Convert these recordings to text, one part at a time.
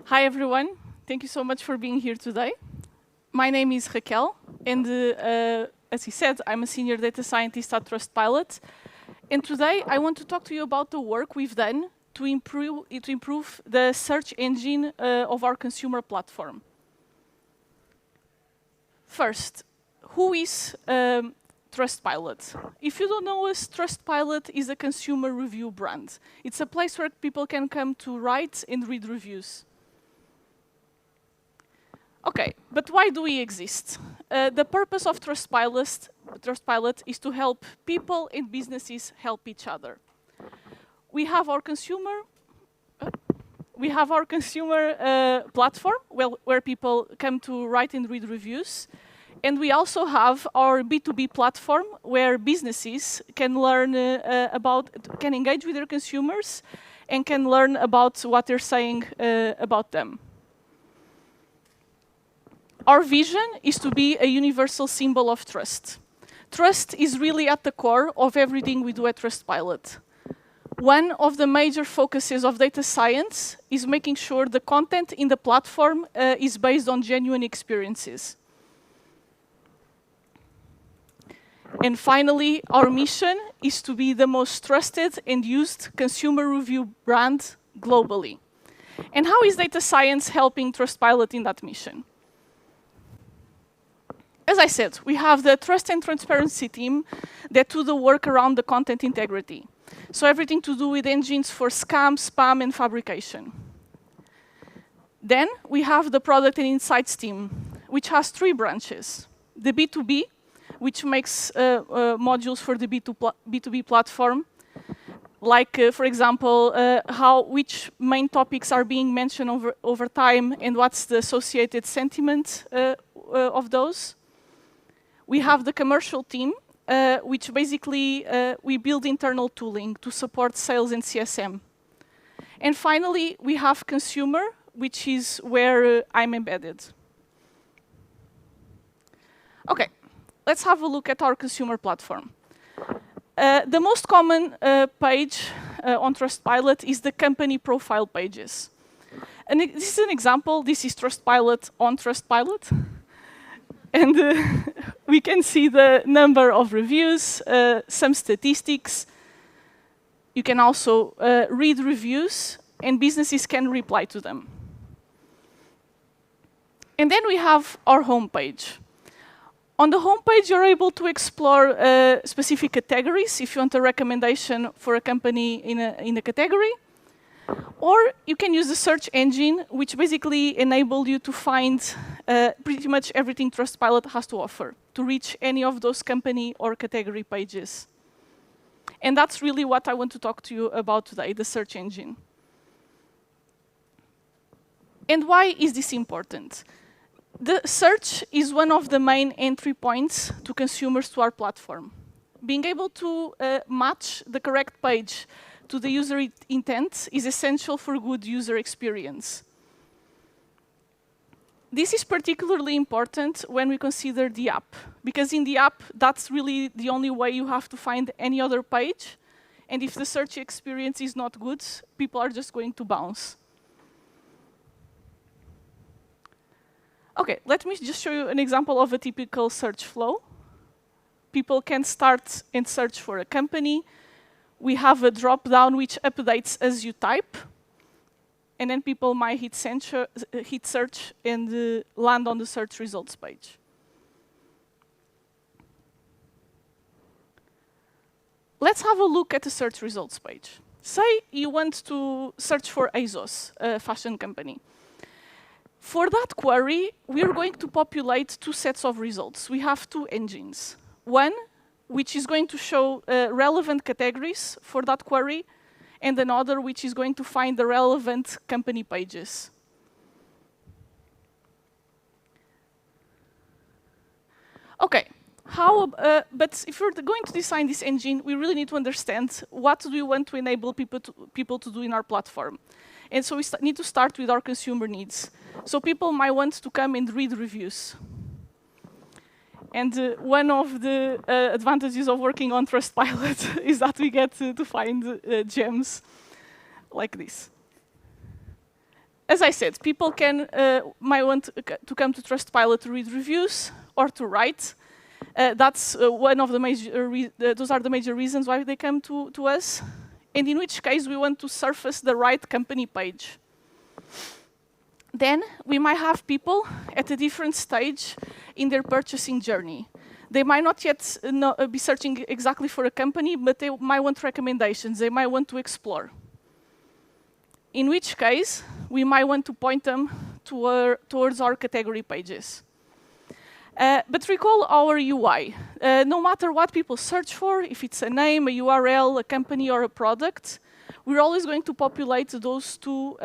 Hi, everyone. Thank you so much for being here today. My name is Raquel, and as he said, I'm a senior data scientist at Trustpilot. And today, I want to talk to you about the work we've done to improve the search engine of our consumer platform. First, who is Trustpilot? If you don't know us, Trustpilot is a consumer review brand. It's a place where people can come to write and read reviews. Okay, but why do we exist? The purpose of Trustpilot is to help people and businesses help each other. We have our consumer platform where people come to write and read reviews. And we also have our B2B platform where businesses can learn can engage with their consumers and can learn about what they're saying about them. Our vision is to be a universal symbol of trust. Trust is really at the core of everything we do at Trustpilot. One of the major focuses of data science is making sure the content in the platform is based on genuine experiences. And finally, our mission is to be the most trusted and used consumer review brand globally. And how is data science helping Trustpilot in that mission? As I said, we have the trust and transparency team that do the work around the content integrity. So everything to do with engines for scam, spam, and fabrication. Then we have the product and insights team, which has 3 branches. The B2B, which makes modules for the B2B platform, like, for example, which main topics are being mentioned over time and what's the associated sentiment of those. We have the commercial team, which basically we build internal tooling to support sales and CSM. And finally, we have consumer, which is where I'm embedded. Okay, let's have a look at our consumer platform. The most common page on Trustpilot is the company profile pages. And this is an example. This is Trustpilot on Trustpilot. And we can see the number of reviews, some statistics. You can also read reviews, and businesses can reply to them. And then we have our homepage. On the homepage, you're able to explore specific categories if you want a recommendation for a company in a category. Or you can use the search engine, which basically enables you to find pretty much everything Trustpilot has to offer to reach any of those company or category pages. And that's really what I want to talk to you about today, the search engine. And why is this important? The search is one of the main entry points to consumers to our platform. Being able to match the correct page to the user intent is essential for good user experience. This is particularly important when we consider the app, because in the app, that's really the only way you have to find any other page. And if the search experience is not good, people are just going to bounce. Okay, let me just show you an example of a typical search flow. People can start and search for a company. We have a drop-down which updates as you type. And then people might hit search and land on the search results page. Let's have a look at the search results page. Say you want to search for ASOS, a fashion company. For that query, we are going to populate 2 sets of results. We have 2 engines. One, which is going to show relevant categories for that query, and another which is going to find the relevant company pages. Okay, but if we're going to design this engine, we really need to understand what do we want to enable people to do in our platform. And so we need to start with our consumer needs. So people might want to come and read reviews. And one of the advantages of working on Trustpilot is that we get to find gems like this. as I said, people might want to come to Trustpilot to read reviews or to write. That's one of the major. Those are the major reasons why they come to us, and in which case we want to surface the right company page. Then we might have people at a different stage in their purchasing journey. They might not yet be searching exactly for a company, but they might want recommendations. They might want to explore. In which case, we might want to point them towards our category pages. But recall our UI. No matter what people search for, if it's a name, a URL, a company, or a product, we're always going to populate those two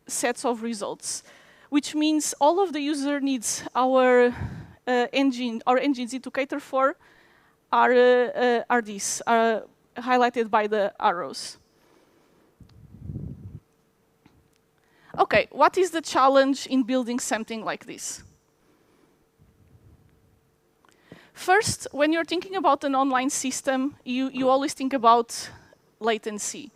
sets of results, which means all of the user needs our engines need to cater for are these, highlighted by the arrows. Okay, what is the challenge in building something like this? First, when you're thinking about an online system, you always think about latency.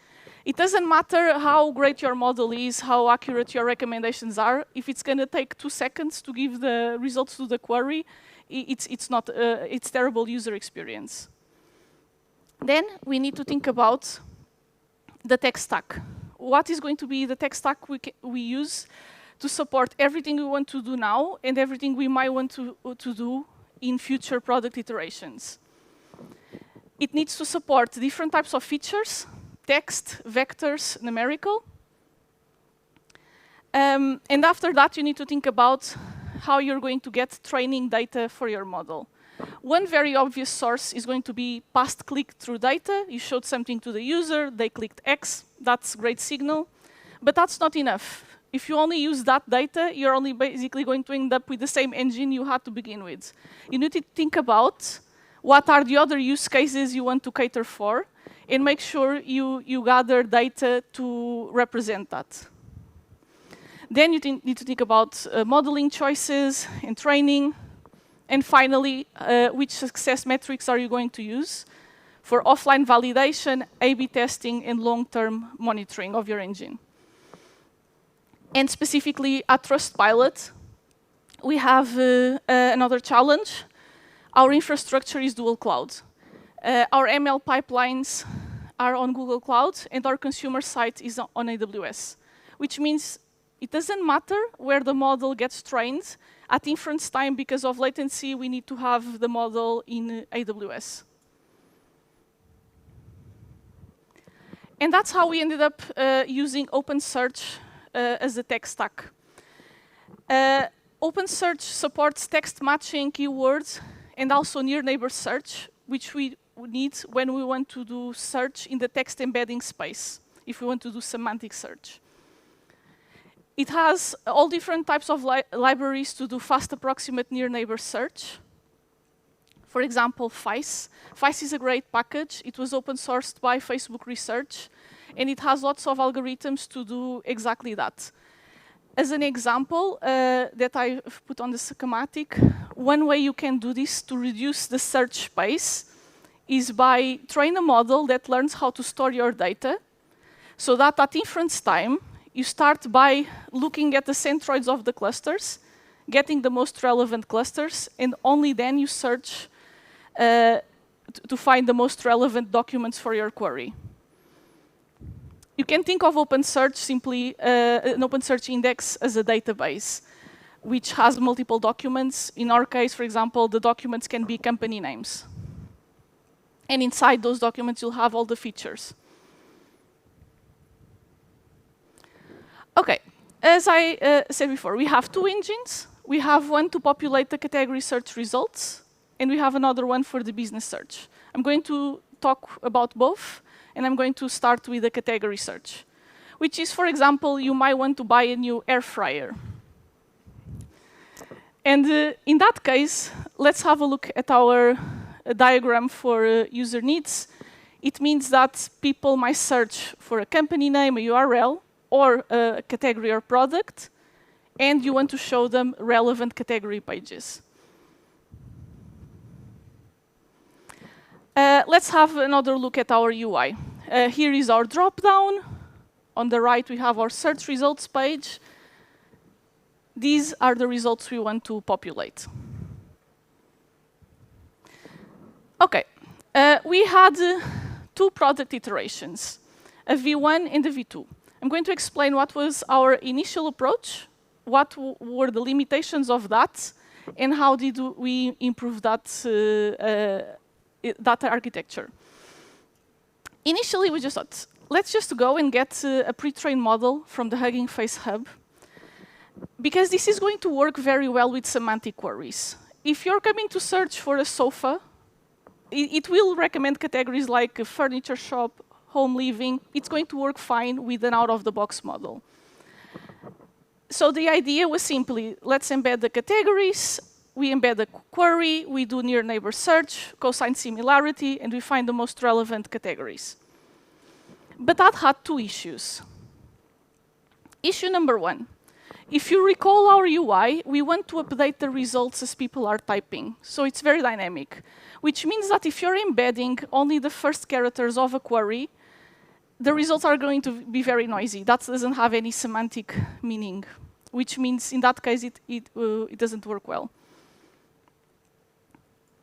It doesn't matter how great your model is, how accurate your recommendations are. If it's going to take 2 seconds to give the results to the query, it's terrible user experience. Then we need to think about the tech stack. What is going to be the tech stack we use to support everything we want to do now and everything we might want to do in future product iterations? It needs to support different types of features, text, vectors, numerical. And after that, you need to think about how you're going to get training data for your model. One very obvious source is going to be past click-through data. You showed something to the user, they clicked X, that's great signal. But that's not enough. If you only use that data, you're only basically going to end up with the same engine you had to begin with. You need to think about what are the other use cases you want to cater for, and make sure you gather data to represent that. Then you need to think about modeling choices and training. And finally, which success metrics are you going to use for offline validation, A/B testing, and long-term monitoring of your engine? And specifically at Trustpilot, we have another challenge. Our infrastructure is dual cloud. Our ML pipelines are on Google Cloud, and our consumer site is on AWS, which means it doesn't matter where the model gets trained. At inference time, because of latency, we need to have the model in AWS. And that's how we ended up using OpenSearch as a tech stack. OpenSearch supports text matching, keywords, and also near neighbor search, which we need when we want to do search in the text embedding space, if we want to do semantic search. It has all different types of libraries to do fast approximate near neighbor search. For example, FICE. FICE is a great package. It was open sourced by Facebook Research, and it has lots of algorithms to do exactly that. As an example that I've put on the schematic, one way you can do this to reduce the search space is by training a model that learns how to store your data, so that at inference time, you start by looking at the centroids of the clusters, getting the most relevant clusters, and only then you search to find the most relevant documents for your query. You can think of OpenSearch simply, an OpenSearch index as a database, which has multiple documents. In our case, for example, the documents can be company names. And inside those documents, you'll have all the features. Okay, as I said before, we have 2 engines. We have one to populate the category search results, and we have another one for the business search. I'm going to talk about both, and I'm going to start with the category search, which is, for example, you might want to buy a new air fryer. And in that case, let's have a look at our diagram for user needs. It means that people might search for a company name, a URL, or a category or product, and you want to show them relevant category pages. Let's have another look at our UI. Here is our drop-down. On the right, we have our search results page. these are the results we want to populate. Okay, we had two product iterations, a V1 and a V2. I'm going to explain what was our initial approach, what were the limitations of that, and how did we improve that, that architecture. Initially, we just thought, let's just go and get a pre-trained model from the Hugging Face Hub, because this is going to work very well with semantic queries. If you're coming to search for a sofa, it will recommend categories like a furniture shop, home living. It's going to work fine with an out-of-the-box model. So the idea was simply, let's embed the categories, we embed the query, we do near neighbor search, cosine similarity, and we find the most relevant categories. But that had two issues. Issue number one, if you recall our UI, we want to update the results as people are typing. So it's very dynamic, which means that if you're embedding only the first characters of a query, the results are going to be very noisy. That doesn't have any semantic meaning, which means in that case it doesn't work well.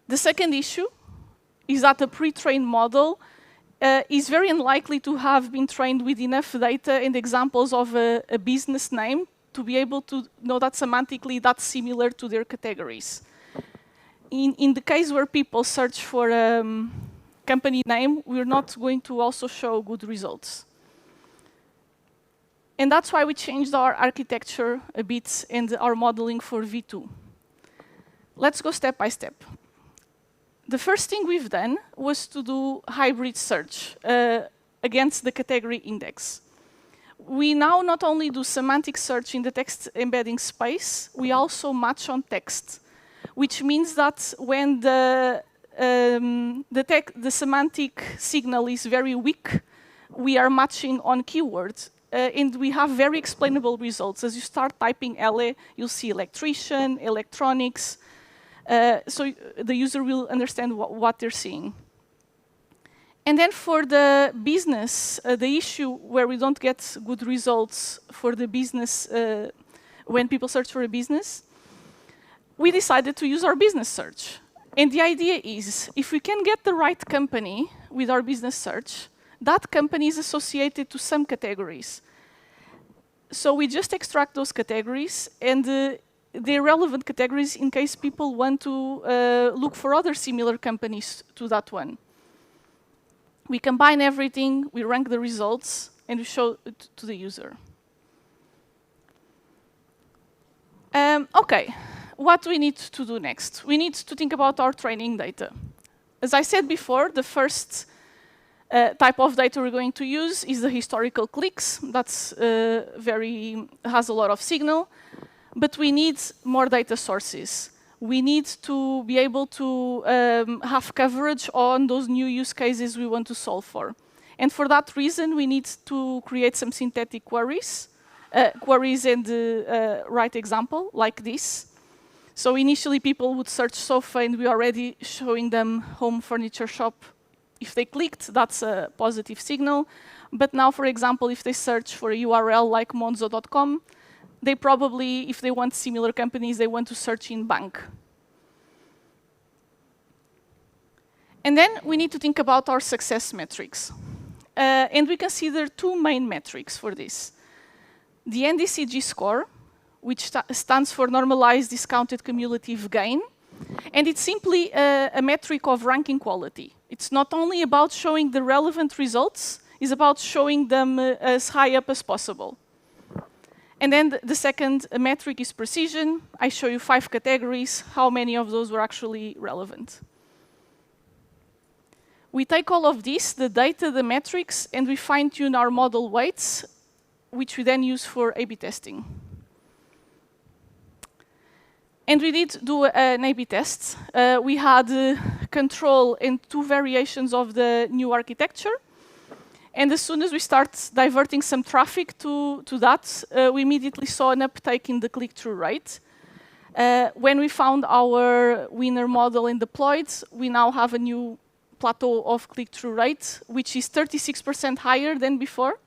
The second issue is that a pre-trained model is very unlikely to have been trained with enough data and examples of a business name to be able to know that semantically that's similar to their categories. In the case where people search for a company name, we're not going to also show good results. And that's why we changed our architecture a bit and our modeling for V2. Let's go step by step. The first thing we've done was to do hybrid search against the category index. We now not only do semantic search in the text embedding space, we also match on text, which means that when the semantic signal is very weak, we are matching on keywords. And we have very explainable results. As you start typing LE, you'll see electrician, electronics, so the user will understand what they're seeing. And then for the business, the issue where we don't get good results for the business when people search for a business, we decided to use our business search. And the idea is, if we can get the right company with our business search, that company is associated to some categories. So we just extract those categories and they're relevant categories in case people want to look for other similar companies to that one. We combine everything, we rank the results, and we show it to the user. Okay, what do we need to do next? We need to think about our training data. As I said before, the first type of data we're going to use is the historical clicks. That's has a lot of signal, but we need more data sources. We need to be able to have coverage on those new use cases we want to solve for. And for that reason, we need to create some synthetic queries, and write example like this. So initially, people would search sofa, and we're already showing them home furniture shop. If they clicked, that's a positive signal. But now, for example, if they search for a URL like monzo.com, they probably, if they want similar companies, they want to search in bank. And then we need to think about our success metrics. And we consider two main metrics for this. The NDCG score, which stands for Normalized Discounted Cumulative Gain. And it's simply a metric of ranking quality. It's not only about showing the relevant results, it's about showing them as high up as possible. And then the second metric is precision. I show you 5 categories, how many of those were actually relevant. We take all of this, the data, the metrics, and we fine-tune our model weights, which we then use for A/B testing. And we did do an A/B test. We had control and 2 variations of the new architecture. And as soon as we start diverting some traffic to that, we immediately saw an uptake in the click-through rate. When we found our winner model and deployed, we now have a new plateau of click-through rate, which is 36% higher than before.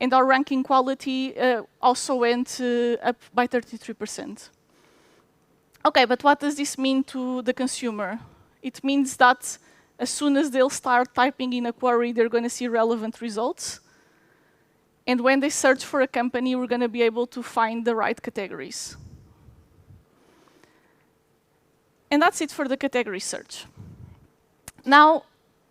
And our ranking quality also went up by 33%. Okay, but what does this mean to the consumer? It means that as soon as they'll start typing in a query, they're going to see relevant results. And when they search for a company, we're going to be able to find the right categories. And that's it for the category search. Now,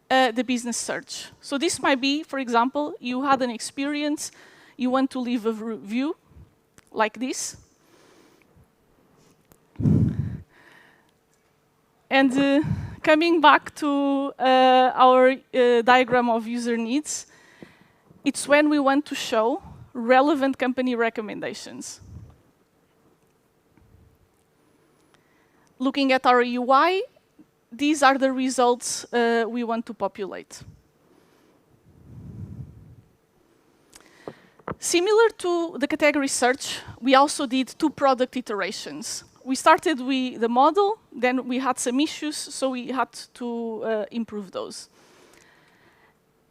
the business search. So this might be, for example, you had an experience, you want to leave a review like this. And coming back to our diagram of user needs, it's when we want to show relevant company recommendations. Looking at our UI, these are the results we want to populate. Similar to the category search, we also did 2 product iterations. We started with the model, then we had some issues, so we had to improve those.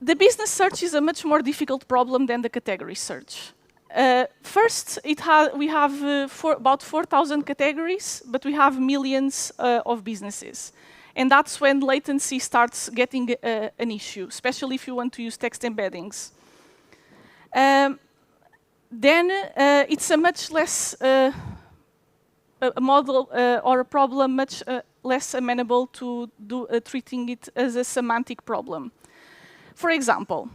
The business search is a much more difficult problem than the category search. First, we have about 4,000 categories, but we have millions of businesses. And that's when latency starts getting an issue, especially if you want to use text embeddings. Then it's a much less a model or a problem much less amenable to treating it as a semantic problem. For example,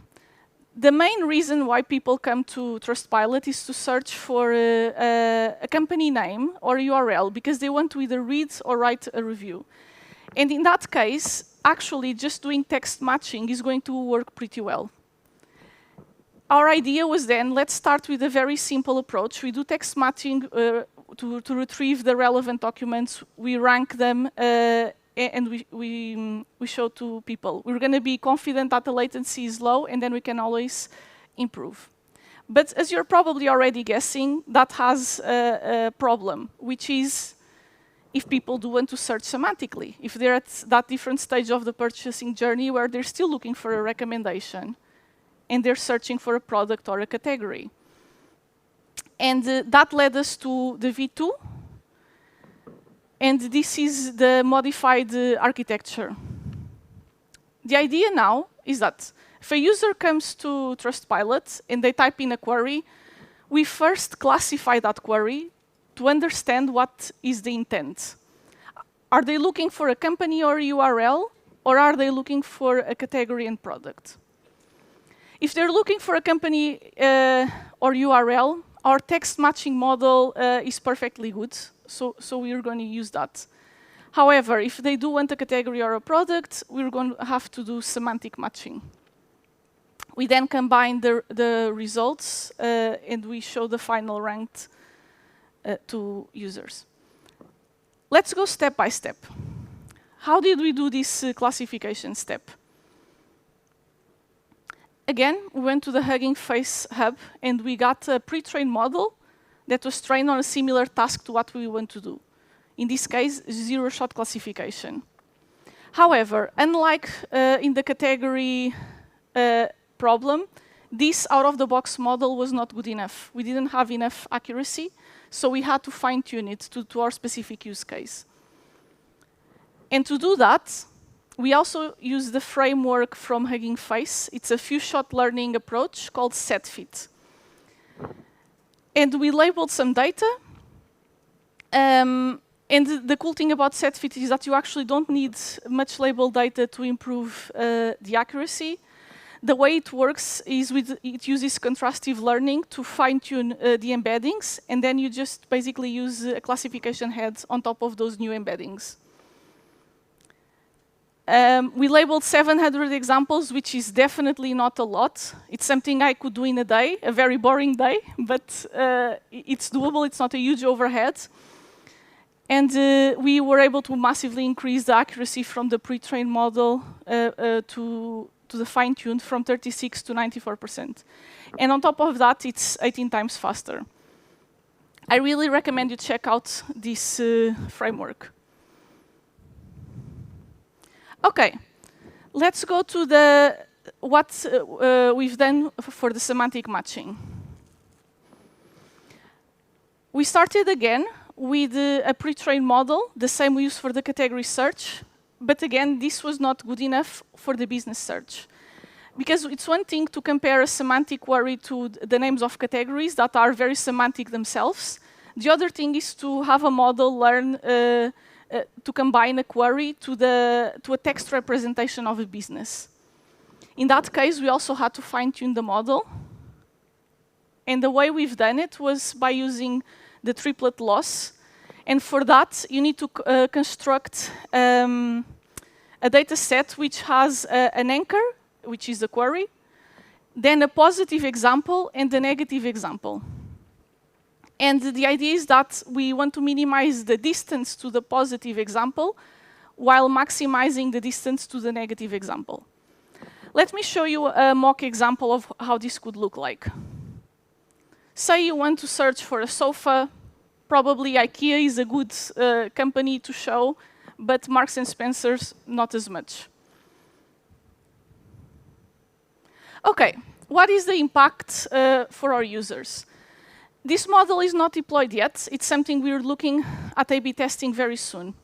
the main reason why people come to Trustpilot is to search for a company name or URL because they want to either read or write a review. And in that case, actually just doing text matching is going to work pretty well. Our idea was then, let's start with a very simple approach. We do text matching to retrieve the relevant documents, we rank them, and we show to people. We're going to be confident that the latency is low, and then we can always improve. But as you're probably already guessing, that has a problem, which is if people do want to search semantically, if they're at that different stage of the purchasing journey where they're still looking for a recommendation, and they're searching for a product or a category. And that led us to the V2. And this is the modified architecture. The idea now is that if a user comes to Trustpilot and they type in a query, we first classify that query to understand what is the intent. Are they looking for a company or URL, or are they looking for a category and product? If they're looking for a company or URL, our text matching model is perfectly good, so we're going to use that. However, if they do want a category or a product, we're going to have to do semantic matching. We then combine the results and we show the final ranked to users. Let's go step by step. How did we do this classification step? Again, we went to the Hugging Face hub and we got a pre-trained model that was trained on a similar task to what we want to do. In this case, zero-shot classification. However, unlike in the category problem, this out-of-the-box model was not good enough. We didn't have enough accuracy, so we had to fine-tune it to our specific use case. And to do that, we also use the framework from Hugging Face. It's a few-shot learning approach called SetFit. And we labeled some data. And the cool thing about SetFit is that you actually don't need much labeled data to improve the accuracy. The way it works is it uses contrastive learning to fine-tune the embeddings, and then you just basically use a classification head on top of those new embeddings. We labeled 700 examples, which is definitely not a lot. It's something I could do in a day, a very boring day, but it's doable. It's not a huge overhead. And we were able to massively increase the accuracy from the pre-trained model to the fine-tuned from 36 to 94%. And on top of that, it's 18 times faster. I really recommend you check out this framework. OK, let's go to the what we've done for the semantic matching. We started again with a pre-trained model, the same we use for the category search, but again, this was not good enough for the business search. Because it's one thing to compare a semantic query to the names of categories that are very semantic themselves. The other thing is to have a model learn to combine a query to a text representation of a business. In that case, we also had to fine-tune the model. And the way we've done it was by using the triplet loss. And for that, you need to construct a data set which has an anchor, which is the query, then a positive example and a negative example. And the idea is that we want to minimize the distance to the positive example while maximizing the distance to the negative example. Let me show you a mock example of how this could look like. Say you want to search for a sofa. Probably IKEA is a good company to show, but Marks and Spencer's not as much. OK, what is the impact for our users? This model is not deployed yet. It's something we're looking at A/B testing very soon.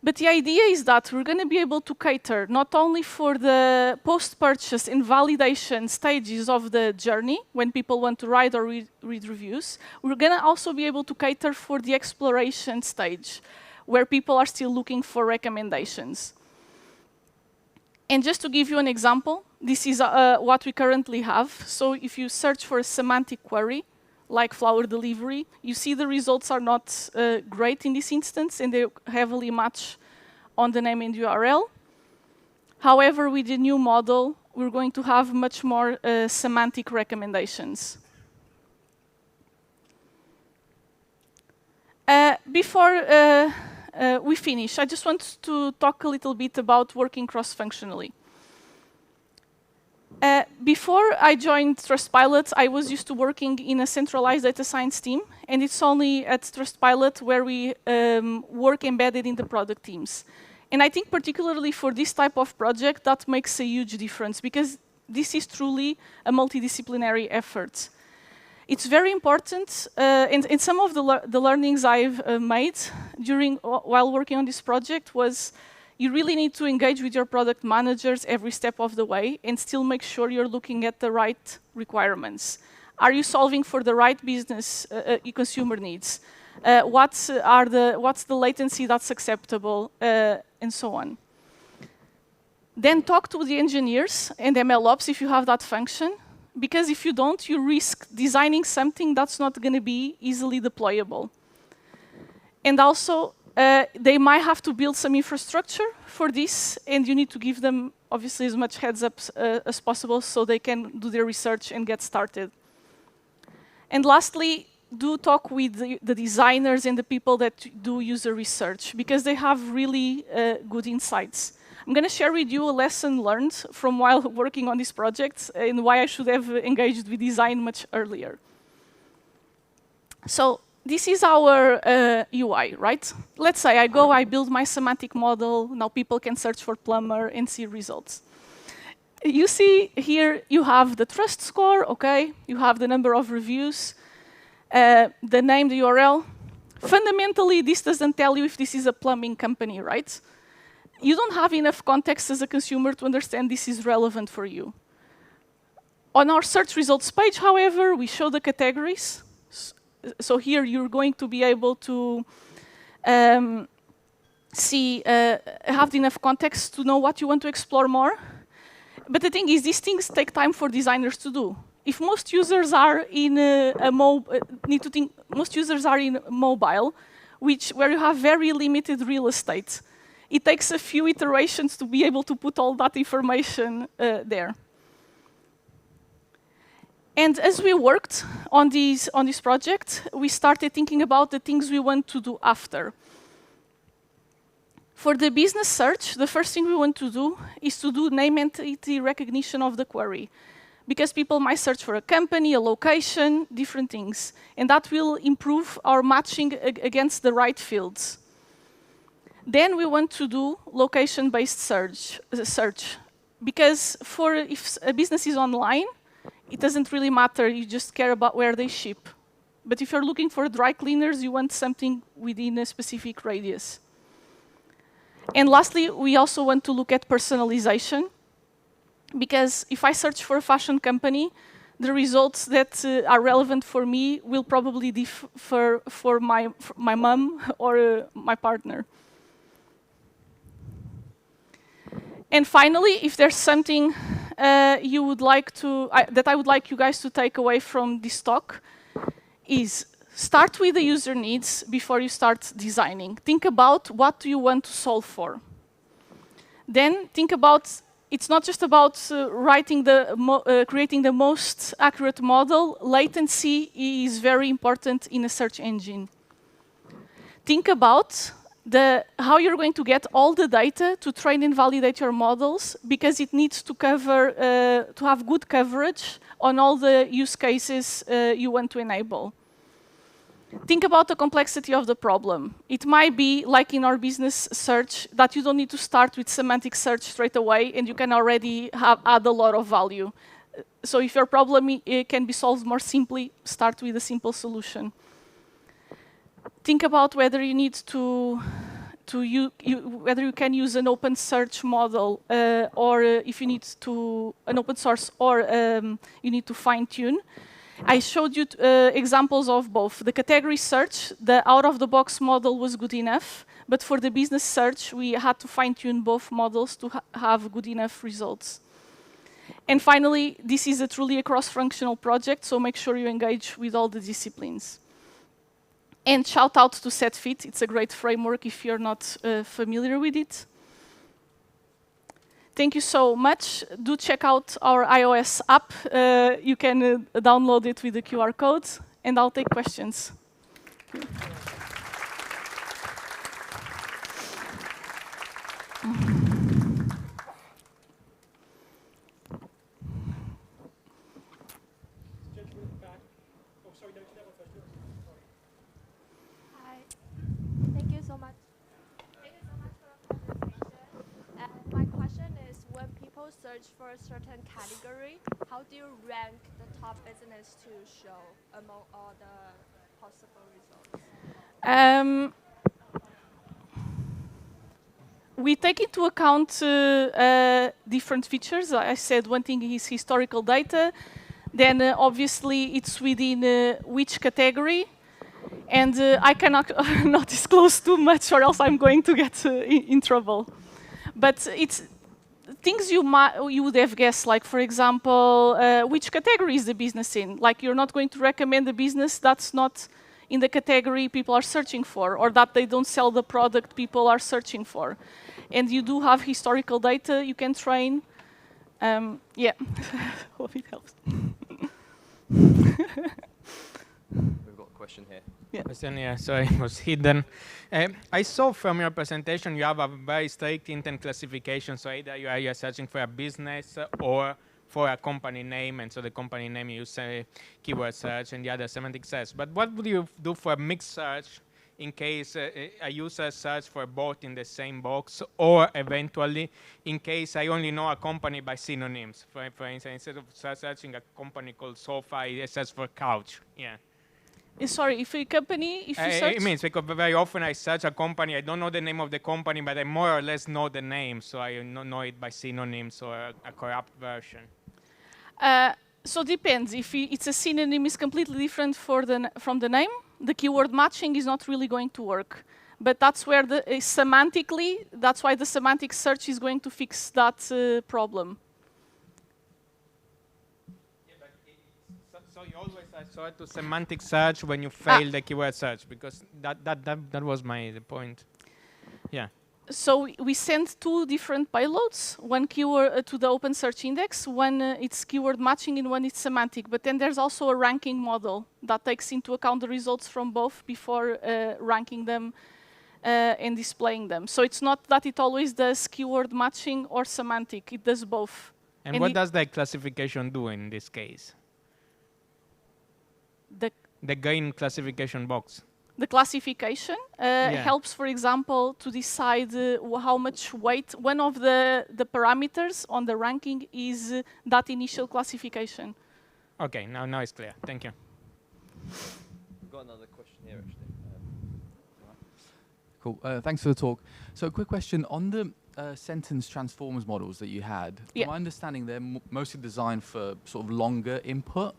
But the idea is that we're going to be able to cater not only for the post-purchase and validation stages of the journey, when people want to write or read reviews, we're going to also be able to cater for the exploration stage, where people are still looking for recommendations. And just to give you an example, this is what we currently have. So if you search for a semantic query, like flower delivery, you see the results are not great in this instance, and they heavily match on the name and URL. However, with the new model, we're going to have much more semantic recommendations. Before we finish, I just want to talk a little bit about working cross-functionally. Before I joined Trustpilot, I was used to working in a centralized data science team, and it's only at Trustpilot where we work embedded in the product teams. And I think particularly for this type of project, that makes a huge difference, because this is truly a multidisciplinary effort. It's very important, and some of the learnings I've made while working on this project was you really need to engage with your product managers every step of the way and still make sure you're looking at the right requirements. Are you solving for the right business consumer needs? What's the latency that's acceptable, and so on. Then talk to the engineers and MLOps if you have that function, because if you don't, you risk designing something that's not going to be easily deployable. And also, they might have to build some infrastructure for this, and you need to give them, obviously, as much heads up as possible so they can do their research and get started. And lastly, do talk with the designers and the people that do user research, because they have really good insights. I'm going to share with you a lesson learned from while working on this project and why I should have engaged with design much earlier. So this is our UI, right? Let's say I build my semantic model. Now people can search for plumber and see results. You see here, you have the trust score, OK? You have the number of reviews, the name, the URL. Fundamentally, this doesn't tell you if this is a plumbing company, right? You don't have enough context as a consumer to understand this is relevant for you. On our search results page, however, we show the categories. So here you're going to be able to have enough context to know what you want to explore more. But the thing is, these things take time for designers to do. If most users are in most users are in mobile, where you have very limited real estate, it takes a few iterations to be able to put all that information there. And as we worked on this project, we started thinking about the things we want to do after. For the business search, the first thing we want to do is to do name entity recognition of the query, because people might search for a company, a location, different things. And that will improve our matching against the right fields. Then we want to do location-based search. Because if a business is online, it doesn't really matter. You just care about where they ship. But if you're looking for dry cleaners, you want something within a specific radius. And lastly, we also want to look at personalization. Because if I search for a fashion company, the results that are relevant for me will probably differ for my mom or my partner. And finally, if there's something you would like to, that I would like you guys to take away from this talk, is start with the user needs before you start designing. Think about what do you want to solve for. Then think about, it's not just about creating the most accurate model. Latency is very important in a search engine. Think about how you're going to get all the data to train and validate your models, because it needs to have good coverage on all the use cases you want to enable. Think about the complexity of the problem. It might be, like in our business search, that you don't need to start with semantic search straight away, and you can already add a lot of value. So if your problem can be solved more simply, start with a simple solution. Think about whether you need whether you can use an open search model, or if you need an open source, or you need to fine tune. I showed you examples of both. The category search, the out-of-the-box model was good enough, but for the business search, we had to fine-tune both models to have good enough results. And finally, this is truly a cross-functional project, so make sure you engage with all the disciplines. And shout out to SetFit. It's a great framework if you're not familiar with it. Thank you so much. Do check out our iOS app. You can download it with the QR code, and I'll take questions. Hi. Thank you so much. Thank you so much for the presentation. And my question is, when people search for a certain category, how do you rank the top business to show among all the possible results? We take into account different features. I said one thing is historical data. Then obviously it's within which category. And I cannot not disclose too much, or else I'm going to get in trouble. But it's things you would have guessed, like, for example, which category is the business in? Like, you're not going to recommend a business that's not in the category people are searching for, or that they don't sell the product people are searching for. And you do have historical data you can train. Yeah, hope it helps. We've got a question here. Yeah. Question, yeah, sorry, it was hidden. I saw from your presentation you have a very strict intent classification, so either you are searching for a business or for a company name, and so the company name you use keyword search and the other semantic search. But what would you do for a mixed search in case a user search for both in the same box, or eventually in case I only know a company by synonyms? For instance, instead of searching a company called sofa, I search for couch. Yeah. Sorry, if a company, if you search? It means because very often I search a company, I don't know the name of the company, but I more or less know the name, so I know it by synonyms or a corrupt version. So it depends. If it's a synonym, is completely different from the name. The keyword matching is not really going to work. But that's where semantically, that's why the semantic search is going to fix that problem. So you always resort to semantic search when you fail the keyword search, because that was the point. Yeah. So we send two different payloads, one keyword to the Open Search Index, one it's keyword matching and one it's semantic. But then there's also a ranking model that takes into account the results from both before ranking them and displaying them. So it's not that it always does keyword matching or semantic, it does both. And what does the classification do in this case? The green classification box. The classification helps, for example, to decide how much weight. One of the parameters on the ranking is that initial classification. Okay, now it's clear. Thank you. We've got another question here, actually. Cool. Thanks for the talk. So a quick question on the sentence transformers models that you had. Yeah. From my understanding, they're mostly designed for sort of longer input.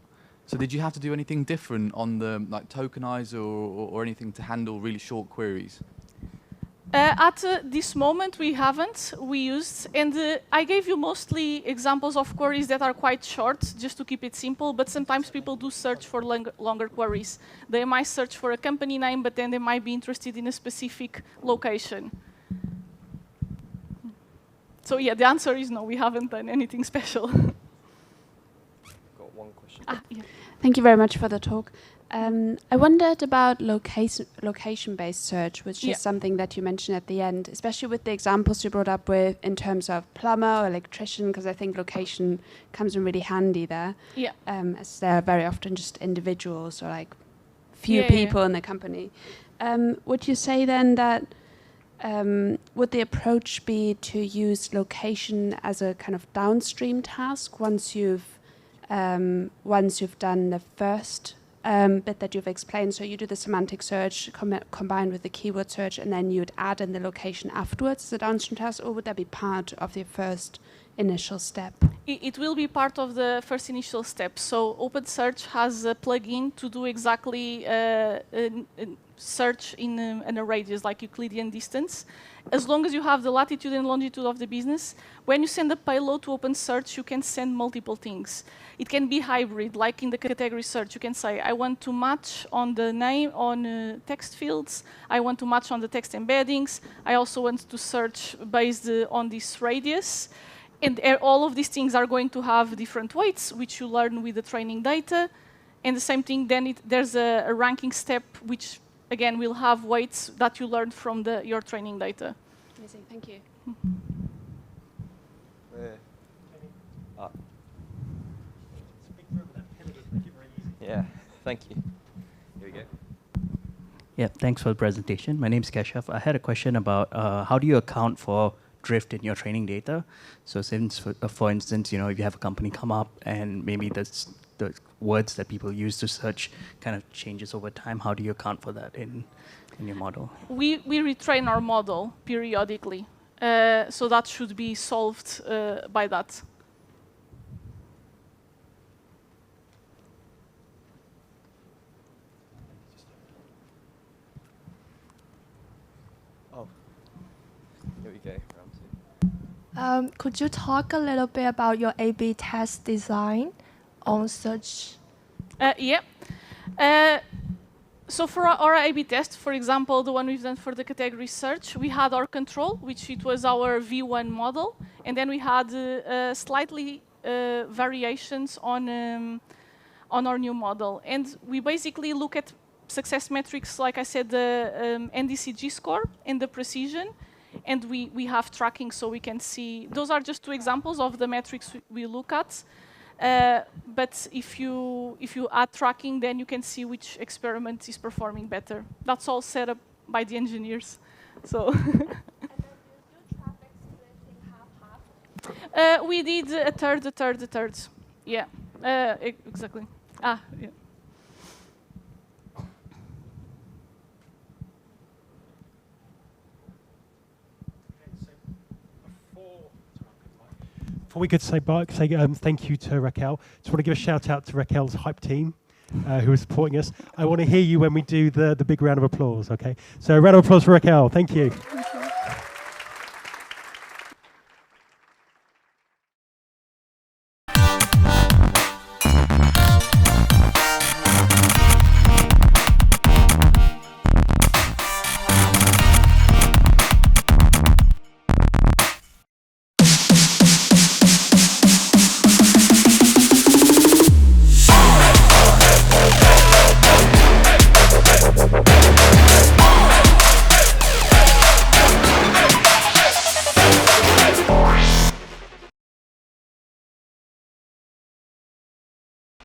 So did you have to do anything different on the tokenizer or anything to handle really short queries? At this moment, we haven't. We used, and I gave you mostly examples of queries that are quite short, just to keep it simple, but sometimes people do search for longer queries. They might search for a company name, but then they might be interested in a specific location. So yeah, the answer is no, we haven't done anything special. Got one question. Yeah. Thank you very much for the talk. I wondered about location-based search, which is something that you mentioned at the end, especially with the examples you brought up with in terms of plumber or electrician, because I think location comes in really handy there. Yeah. As they're very often just individuals or like few people in the company. Would you say then that would the approach be to use location as a kind of downstream task once you've done the first bit that you've explained? So you do the semantic search combined with the keyword search, and then you'd add in the location afterwards as a downstream task, or would that be part of the first initial step? It will be part of the first initial step. So OpenSearch has a plugin to do exactly search in a radius, like Euclidean distance. As long as you have the latitude and longitude of the business, when you send a payload to OpenSearch, you can send multiple things. It can be hybrid, like in the category search. You can say, I want to match on the name, on text fields. I want to match on the text embeddings. I also want to search based on this radius. And all of these things are going to have different weights, which you learn with the training data. And the same thing, then there's a ranking step, which again will have weights that you learned from your training data. Amazing, thank you. Yeah, thank you. Here we go. Yeah, thanks for the presentation. My name is Keshav. I had a question about how do you account for drift in your training data? So since, for instance, if you have a company come up and maybe the words that people use to search kind of changes over time, how do you account for that in your model? We retrain our model periodically. So that should be solved by that. Here we go, round two. Could you talk a little bit about your A/B test design on search? Yeah. So for our A/B test, for example, the one we've done for the category search, we had our control, which it was our V1 model, and then we had slightly variations on our new model. And we basically look at success metrics, like I said, the NDCG score and the precision, and we have tracking, so we can see. Those are just two examples of the metrics we look at. But if you add tracking, then you can see which experiment is performing better. That's all set up by the engineers. So. And then you do traffic split in half-half? We did a third. Yeah, exactly. Yeah. Before we could say thank you to Raquel, just want to give a shout out to Raquel's hype team who is supporting us. I want to hear you when we do the big round of applause, okay? So a round of applause for Raquel, thank you.